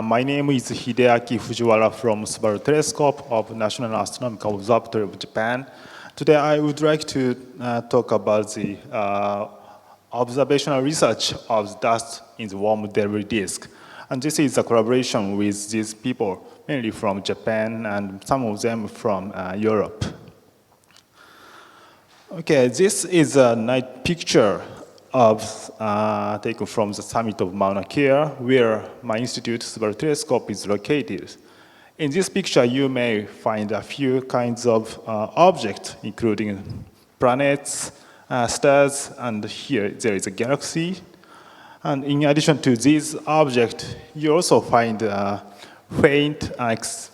My name is HIDEAKI Fujiwara from Subaru Telescope of National Astronomical Observatory of Japan. Today I would like to talk about the observational research of dust in the warm debris disk. And this is a collaboration with these people, mainly from Japan and some of them from Europe. Okay, this is a night picture of taken from the summit of Mauna Kea, where my institute, Subaru Telescope, is located. In this picture, you may find a few kinds of objects, including planets, stars, and here there is a galaxy. And in addition to these objects, you also find a faint,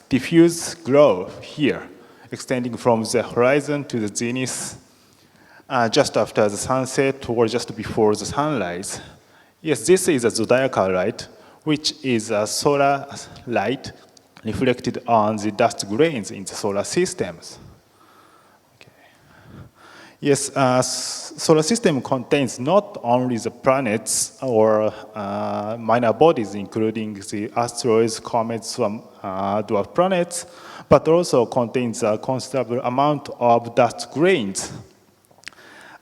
diffuse glow here, extending from the horizon to the zenith, just after the sunset or just before the sunrise. Yes, this is a zodiacal light, which is a solar light reflected on the dust grains in the solar systems. Okay. Yes, solar system contains not only the planets or minor bodies, including the asteroids, comets, dwarf planets, but also contains a considerable amount of dust grains.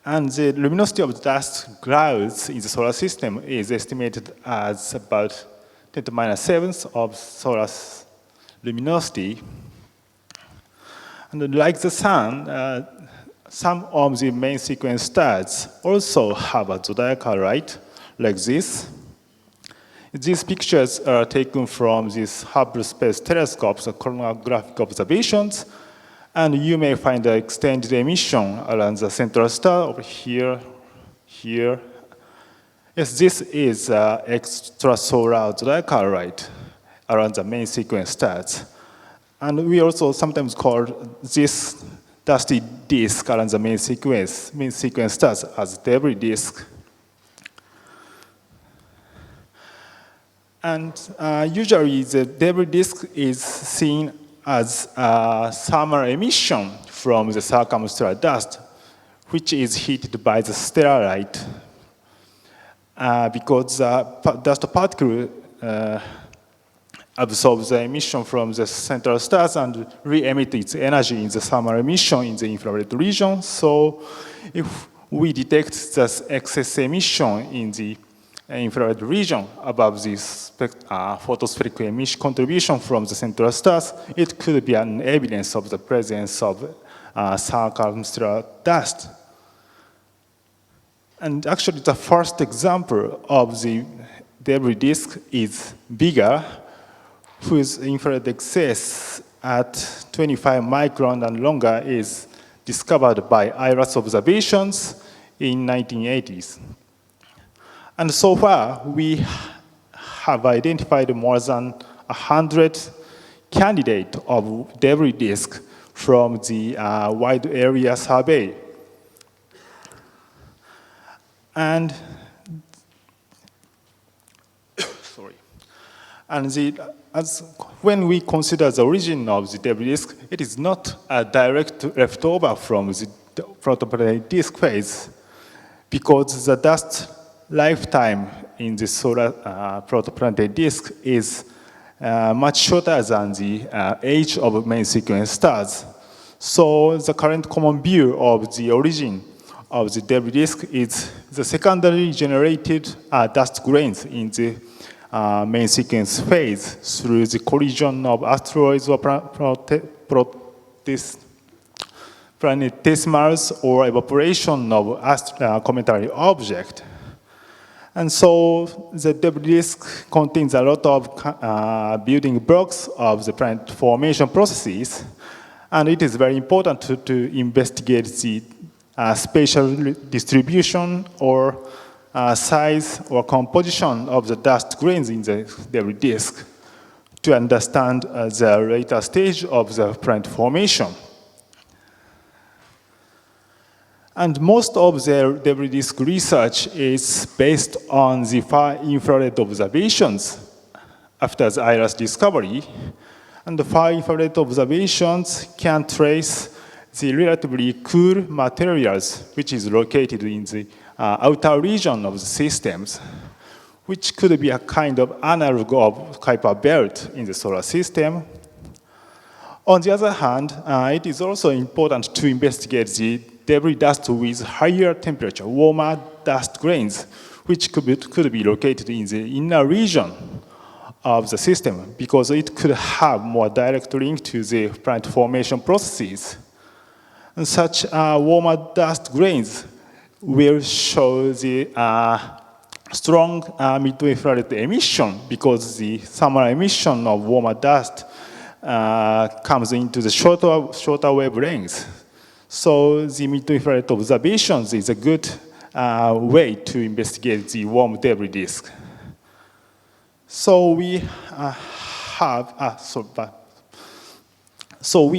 And the luminosity of the dust clouds in the solar system is estimated as about 10 to the -7th of solar luminosity. And like the sun, some of the main sequence stars also have a zodiacal light like this. These pictures are taken from this Hubble Space Telescope's coronagraphic observations. And you may find the extended emission around the central star over here, here. Yes, this is extrasolar zodiacal light around the main sequence stars. And we also sometimes call this dusty disk around the main sequence stars as debris disk. And usually the debris disk is seen as a thermal emission from the circumstellar dust, which is heated by the stellar light. Because the dust particle absorbs the emission from the central stars and re-emits its energy in the thermal emission in the infrared region. So if we detect this excess emission in the infrared region above this photospheric emission contribution from the central stars, it could be an evidence of the presence of circumstellar dust. And actually, the first example of the debris disk is bigger, whose infrared excess at 25 micron and longer is discovered by IRAS observations in 1980s. And so far, we have identified more than 100 candidates of debris disks from the wide area survey. And when we consider the origin of the debris disk, it is not a direct leftover from the protoplanetary disk phase, because the dust lifetime in the solar protoplanetary disk is much shorter than the age of main sequence stars. So the current common view of the origin of the debris disk is the secondary generated dust grains in the main sequence phase through the collision of asteroids or planetesimals or evaporation of cometary object. And so the debris disk contains a lot of building blocks of the planet formation processes, and it is very important to investigate the spatial distribution or size or composition of the dust grains in the debris disk to understand the later stage of the planet formation. And most of the debris disk research is based on the far infrared observations after the IRAS discovery. And the far infrared observations can trace the relatively cool materials which is located in the outer region of the systems, which could be a kind of analog of Kuiper belt in the solar system. On the other hand, it is also important to investigate the debris dust with higher temperature, warmer dust grains, which could be located in the inner region of the system, because it could have more direct link to the planet formation processes. And such warmer dust grains will show the strong mid-infrared emission, because the thermal emission of warmer dust comes into the shorter wavelengths. So the mid-infrared observations is a good way to investigate the warm debris disk. So we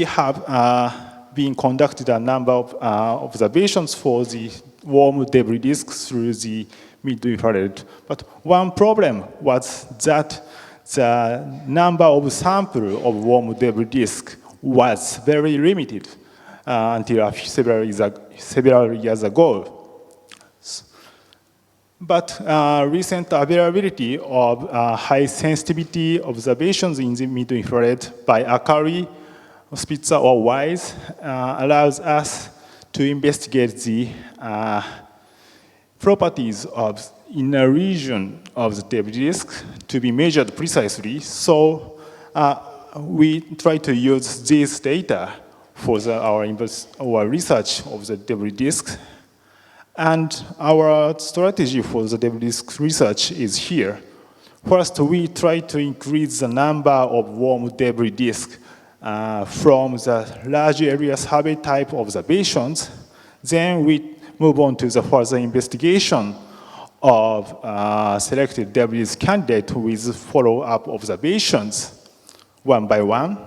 have been conducted a number of observations for the warm debris disks through the mid-infrared. But one problem was that the number of samples of warm debris disk was very limited until several years ago. But recent availability of high sensitivity observations in the mid-infrared by AKARI, Spitzer, or WISE allows us to investigate the properties of inner region of the debris disk to be measured precisely. So we try to use this data for our research of the debris disk. And our strategy for the debris disk research is here. First, we try to increase the number of warm debris disks from the large area survey type observations. Then we move on to the further investigation of selected debris disk candidate with follow-up observations, one by one.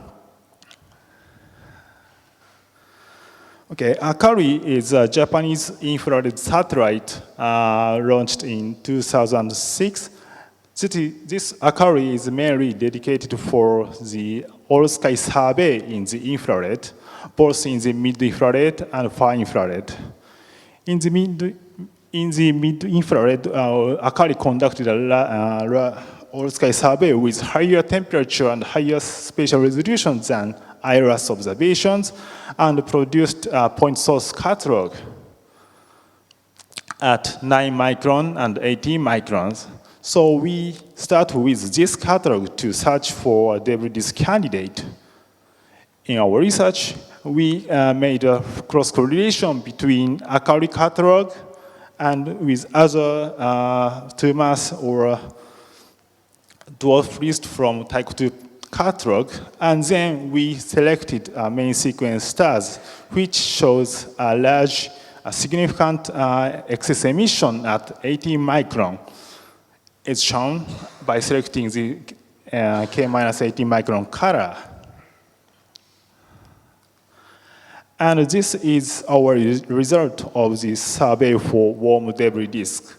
Okay, AKARI is a Japanese infrared satellite launched in 2006. This AKARI is mainly dedicated for the all-sky survey in the infrared, both in the mid-infrared and far infrared. In the mid-infrared, AKARI conducted a all-sky survey with higher temperature and higher spatial resolution than IRAS observations, and produced a point source catalog at 9 micron and 18 microns. So we start with this catalog to search for a debris disk candidate. In our research, we made a cross-correlation between AKARI catalog and with other two-mass or dwarf list from Type 2 catalog, and then we selected main sequence stars, which shows a large, significant excess emission at 18 micron. It's shown by selecting the K-18 micron color. And this is our result of this survey for warm debris disk.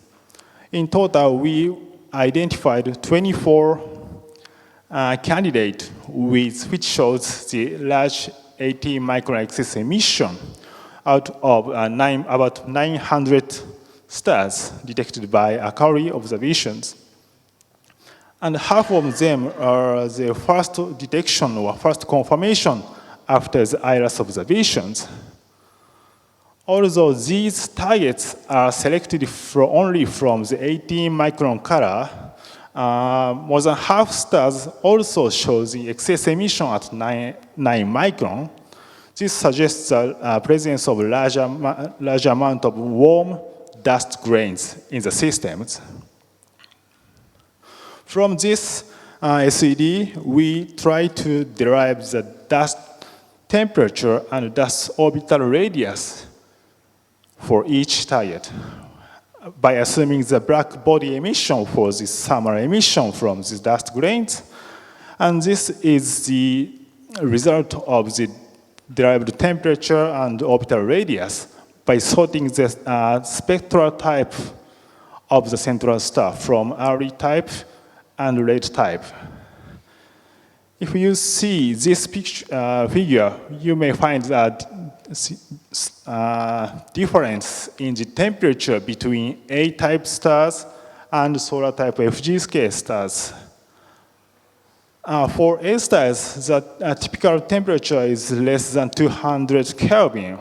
In total, we identified 24 candidate which shows the large 18 micron excess emission out of about 900 stars detected by AKARI observations. And half of them are the first detection or first confirmation after the IRAS observations. Although these targets are selected only from the 18 micron color, more than half stars also show the excess emission at 9 micron. This suggests the presence of large amount of warm dust grains in the systems. From this SED, we try to derive the dust temperature and dust orbital radius for each target by assuming the black body emission for this thermal emission from these dust grains. And this is the result of the derived temperature and orbital radius by sorting the spectral type of the central star from early type and late type. If you see this figure, you may find that difference in the temperature between A-type stars and solar type FGSK stars. For A stars, the typical temperature is less than 200 Kelvin.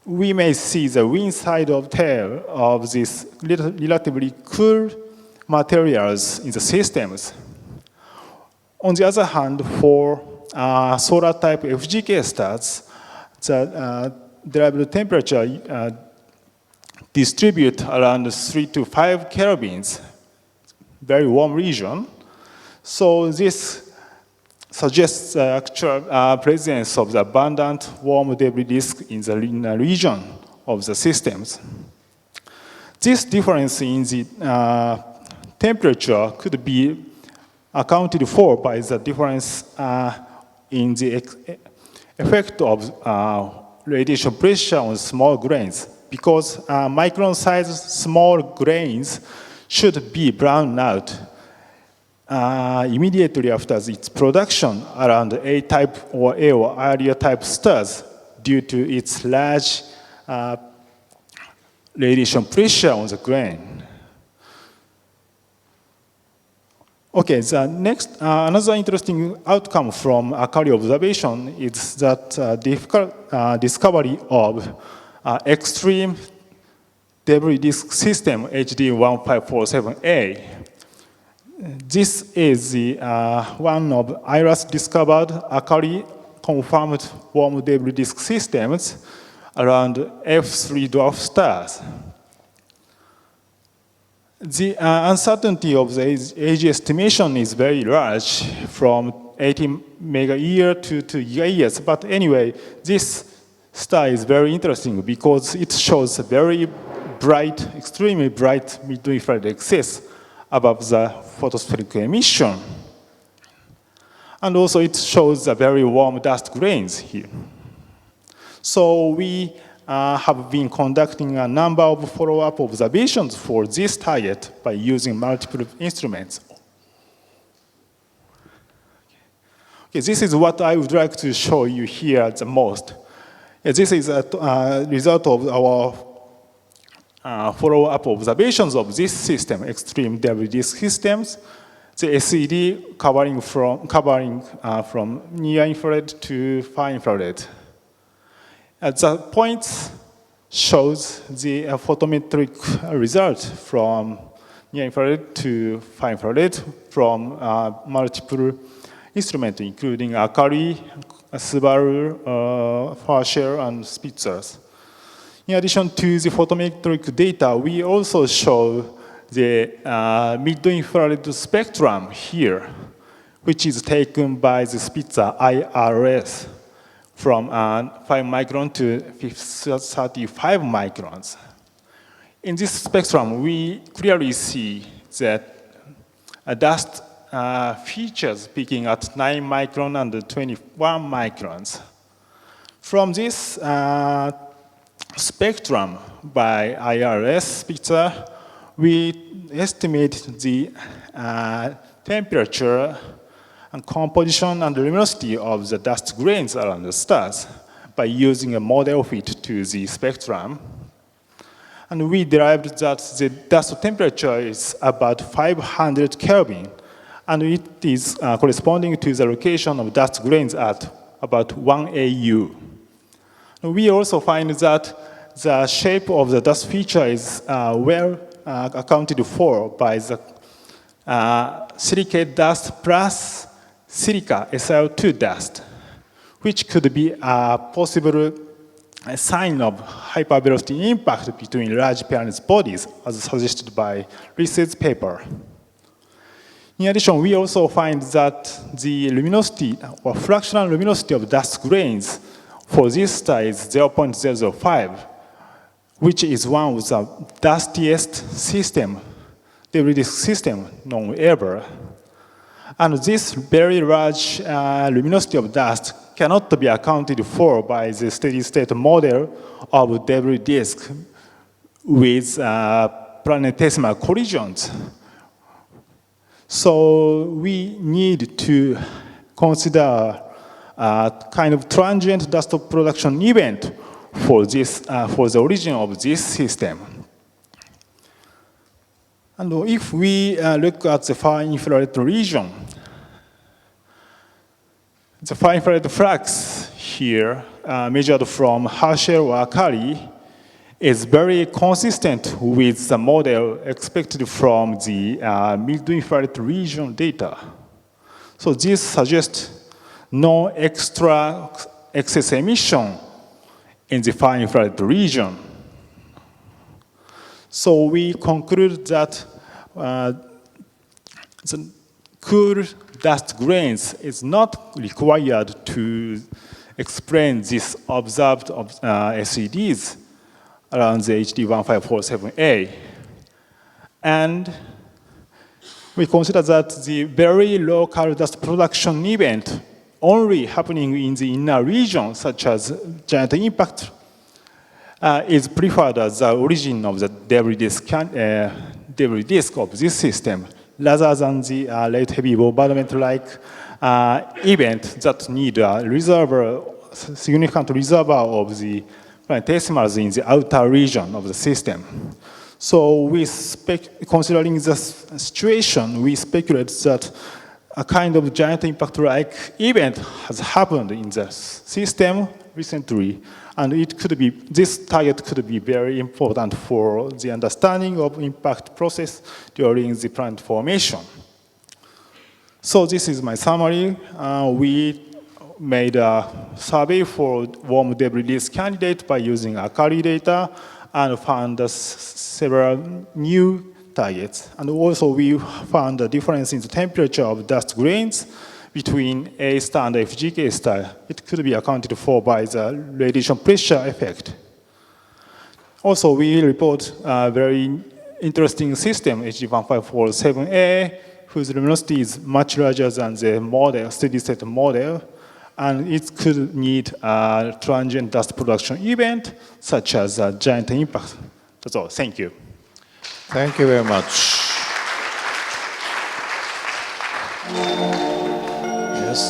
We may see the wind side of tail of these relatively cool materials in the systems. On the other hand, for solar type FGK stars, the derived temperature distribute around 3 to 5 Kelvins, very warm region. So this suggests the actual presence of the abundant warm debris disk in the region of the systems. This difference in the temperature could be accounted for by the difference in the effect of radiation pressure on small grains, because micron-sized small grains should be browned out immediately after its production around A-type or A or earlier type stars due to its large radiation pressure on the grain. Okay, the next, another interesting outcome from AKARI observation is that discovery of extreme debris disk system HD1547A. This is the one of IRAS-discovered AKARI-confirmed warm debris disk systems around F3 dwarf stars. The uncertainty of the age estimation is very large, from 80 mega-year to 2 giga-years. But anyway, this star is very interesting because it shows a very bright, extremely bright mid-infrared excess above the photospheric emission. And also it shows a very warm dust grains here. So we have been conducting a number of follow-up observations for this target by using multiple instruments. Okay, this is what I would like to show you here the most. This is a result of our follow-up observations of this system, extreme debris disk systems. The SED covering from near-infrared to far-infrared. The point shows the photometric result from near-infrared to far-infrared from multiple instruments, including AKARI, Subaru, FIR, and Spitzer. In addition to the photometric data, we also show the mid-infrared spectrum here, which is taken by the Spitzer IRS from 5 micron to 35 microns. In this spectrum, we clearly see that dust features peaking at 9 micron and 21 microns. From this spectrum by IRS Spectrum, we estimate the temperature and composition and luminosity of the dust grains around the stars by using a model fit to the spectrum. And we derived that the dust temperature is about 500 Kelvin, and it is corresponding to the location of dust grains at about 1 AU. We also find that the shape of the dust feature is well accounted for by the silicate dust plus silica SiO2 dust, which could be a possible sign of hypervelocity impact between large parent bodies, as suggested by Reese's paper. In addition, we also find that the luminosity or fractional luminosity of dust grains for this star is 0.005, which is one of the dustiest debris disk system known ever. And this very large luminosity of dust cannot be accounted for by the steady-state model of debris disk with planetesimal collisions. So we need to consider a kind of transient dust production event for the origin of this system. And if we look at the far infrared region, the far infrared flux here, measured from Herschel or AKARI, is very consistent with the model expected from the mid-infrared region data. So this suggests no extra excess emission in the far infrared region. So we conclude that the cool dust grains is not required to explain this observed SEDs around the HD1547A. And we consider that the very local dust production event only happening in the inner region, such as giant impact, is preferred as the origin of the debris disk of this system, rather than the late heavy bombardment-like event that need a reservoir, significant reservoir of the planetesimals in the outer region of the system. So considering the situation, we speculate that a kind of giant impact-like event has happened in the system recently, and this target could be very important for the understanding of impact process during the planet formation. So this is my summary. We made a survey for warm debris disk candidate by using AKARI data and found several new targets. And also we found a difference in the temperature of dust grains between A star and FGK star. It could be accounted for by the radiation pressure effect. Also, we report a very interesting system, HD1547A, whose luminosity is much larger than the model, steady-state model, and it could need a transient dust production event, such as a giant impact. That's all. Thank you. Thank you very much. Yes,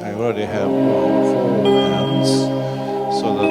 I already have 4 hands, so that